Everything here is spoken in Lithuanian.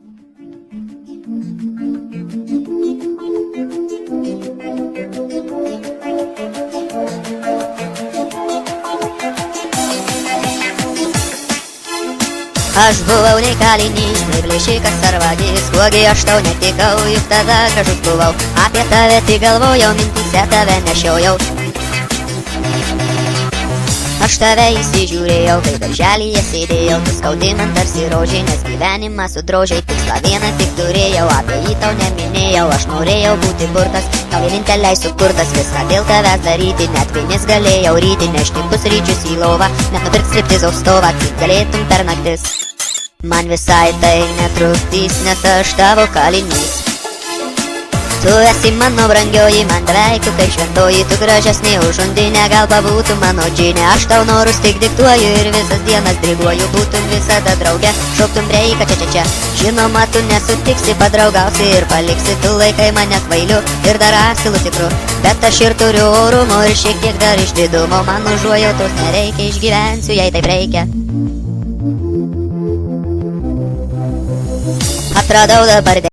Aš buvau nei kalinys, nei plėšikas ar vagis, kuogi aš tau netikau, juk tada kažus buvau. Apie tave tik galvojau, mintyse tave nešiojau. Aš tave įsižiūrėjau, kai darželyje sėdėjau, tu skaudi man tarsi rožė, nes gyvenimą sudrožiai, tikslą vieną tik turėjau, apie jį tau neminėjau, aš norėjau būti burtas, tau vieninteliai sukurtas, viską dėl tavęs daryti, net vinis galėjau ryti, nešti pusryčius į lovą, net nupirkt striptizo stovą, kaip galėtum per naktis. Man visai tai netrukdys, nes aš tavo kalinys. Tu esi mano brangioji, man beveik tu kaip šventoji, tu gražesnė už undinę, gal pabūtų mano džinė. Aš tau norus tik diktuoju ir visas dienas diriguoju, būtum visada drauge, šauktum breiką čia. Žinoma, tu nesutiksi, padraugausi ir paliksi, tu laikai mane kvailiu ir dar asilu tikru. Bet aš ir turiu orumo ir šiek tiek dar išdidumo, man užuojautos nereikia, išgyvensiu, jei taip reikia. Atradau dabar